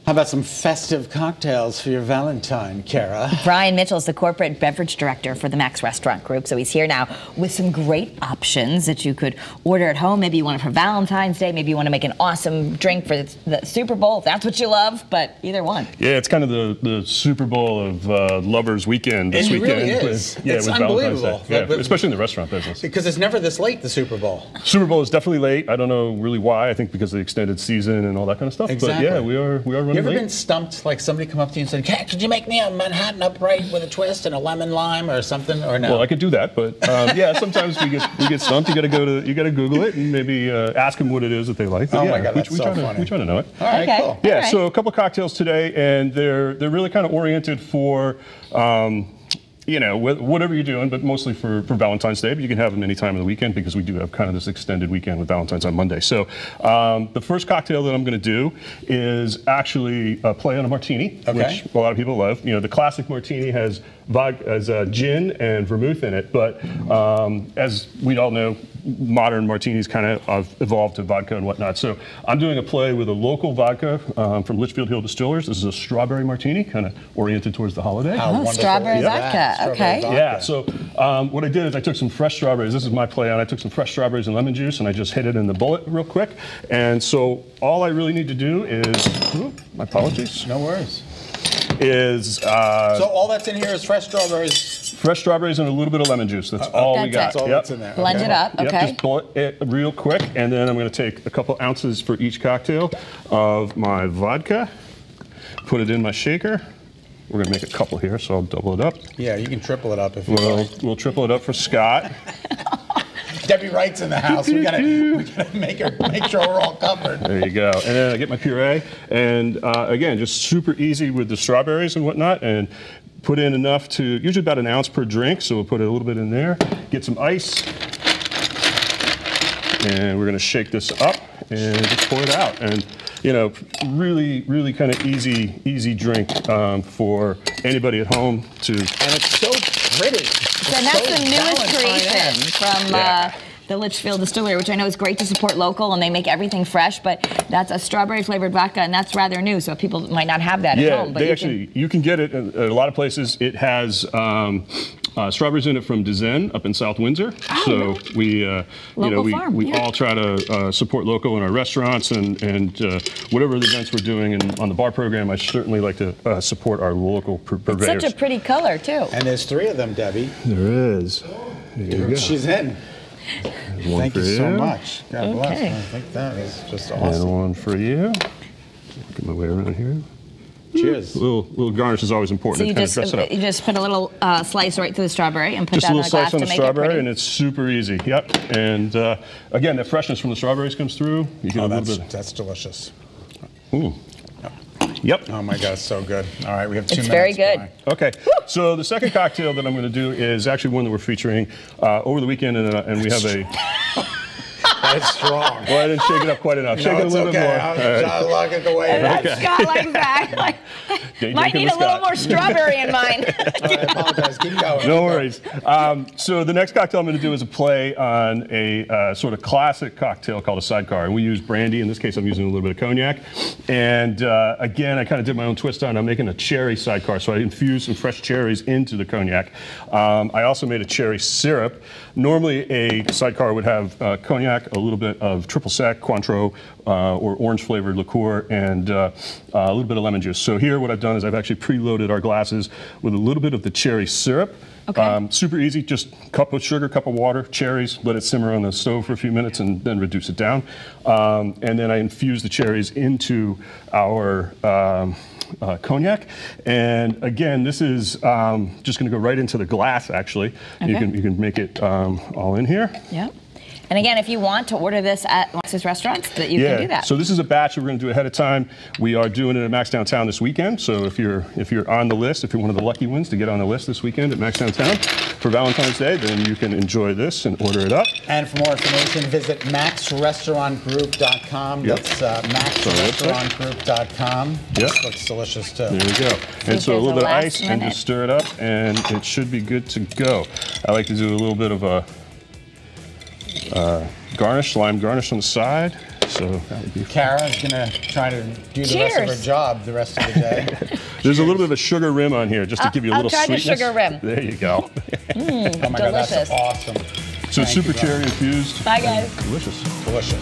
How about some festive cocktails for your Valentine, Kara? Brian Mitchell is the corporate beverage director for the Max Restaurant Group, so he's here now with some great options that you could order at home. Maybe you want it for Valentine's Day, maybe you want to make an awesome drink for the Super Bowl, if that's what you love, but either one. Yeah, it's kind of the Super Bowl of lovers weekend this weekend. It really is. With, it's unbelievable. Yeah, especially in the restaurant business. Because it's never this late, the Super Bowl. Super Bowl is definitely late. I don't know really why. I think because of the extended season and all that kind of stuff. Exactly. But yeah, we are running You ever late. been stumped, like somebody come up to you and said, could you make me a Manhattan upright with a twist and a lemon lime or something, or no? Well, I could do that, but yeah, sometimes we get stumped. You got to Google it and maybe ask them what it is that they like. But oh yeah, my God, that's so funny. We try to know it. All right, okay. cool. Yeah, All right. so a couple cocktails today, and they're really kind of oriented for. You know, whatever you're doing, but mostly for Valentine's Day, but you can have them any time of the weekend because we do have kind of this extended weekend with Valentine's on Monday. So the first cocktail that I'm going to do is actually a play on a martini, which a lot of people love. You know, the classic martini has gin and vermouth in it, but as we all know, modern martinis kind of evolved to vodka and whatnot. So I'm doing a play with a local vodka from Litchfield Hill Distillers. This is a strawberry martini, kind of oriented towards the holiday. Strawberry vodka. Okay. Yeah, so what I did is I took some fresh strawberries. This is my play on. I took some fresh strawberries and lemon juice, and I just hit it in the bullet real quick. And so all I really need to do is, my apologies. No worries. So all that's in here is fresh strawberries. Fresh strawberries and a little bit of lemon juice. That's all we got. That's all that's in there. Blend it up, okay. Yep, just bullet it real quick, and then I'm going to take a couple ounces for each cocktail of my vodka, put it in my shaker. We're going to make a couple here, so I'll double it up. Yeah, you can triple it up if you want. We'll triple it up for Scott. Debbie Wright's in the house. We gotta make sure we're all covered. There you go. And then I get my puree, and again, just super easy with the strawberries and whatnot, and put in enough to, usually about an ounce per drink, so we'll put a little bit in there. Get some ice, and we're going to shake this up and just pour it out. And you know, really kind of easy drink for anybody at home to. And it's so pretty. And that's the newest creation from the Litchfield Distillery, which I know is great to support local, and they make everything fresh, but that's a strawberry flavored vodka, and that's rather new, so people might not have that at home. But you can get it at a lot of places. It has strawberries in it from Dizen up in South Windsor. Oh, so really? we all try to support local in our restaurants and whatever the events we're doing on the bar program. I certainly like to support our local purveyors. It's such a pretty color too. And there's 3 of them, Debbie. There is. There you go. She's in. Thank you so much. God bless. I think that is just awesome. And one for you. Get my way around here. Cheers. Little garnish is always important. So you to dress it up. you just put a little slice right through the strawberry and put just that a in little a glass slice on to the make it strawberry, pretty. and it's super easy. Yep. And again, the freshness from the strawberries comes through. You get a little bit. That's delicious. Ooh. Yep. Oh my God, it's so good. All right, we have 2 minutes. It's very good. Brian. Okay, so the second cocktail that I'm going to do is actually one that we're featuring over the weekend, and we have a. That's strong. Well, I didn't shake it up quite enough. Shake it a little bit more. I'll lock it away. Scott likes that. Might need a little more strawberry in mine. I apologize. Keep going. No worries. So the next cocktail I'm going to do is a play on a sort of classic cocktail called a Sidecar. And we use brandy. In this case, I'm using a little bit of cognac. And again, I kind of did my own twist on it. I'm making a cherry Sidecar. So I infused some fresh cherries into the cognac. I also made a cherry syrup. Normally, a Sidecar would have cognac, a little bit of triple sec, Cointreau, or orange flavored liqueur, and a little bit of lemon juice. So here what I've done is I've actually preloaded our glasses with a little bit of the cherry syrup. Okay. Super easy, just cup of sugar, cup of water, cherries, let it simmer on the stove for a few minutes and then reduce it down. And then I infuse the cherries into our cognac. And again, this is just going to go right into the glass, actually. Okay. You can make it all in here. Yeah. And again, if you want to order this at Max's restaurants, that you can do that. So this is a batch that we're going to do ahead of time. We are doing it at Max Downtown this weekend. So if you're on the list, if you're one of the lucky ones to get on the list this weekend at Max Downtown for Valentine's Day, then you can enjoy this and order it up. And for more information, visit maxrestaurantgroup.com. Yep. That's maxrestaurantgroup.com. Yep. This looks delicious too. There you go. And so a little bit of ice and just stir it up, and it should be good to go. I like to do a little bit of a garnish, lime garnish on the side. So that would be fun. Kara's gonna try to do the rest of her Cheers. job the rest of the day. There's a little bit of a sugar rim on here, just to give you a I'll little try the sweetness. sugar rim. There you go. Oh my God, Delicious. that's awesome. So Thank super you, Brian. cherry infused. Bye, guys. Delicious. Delicious.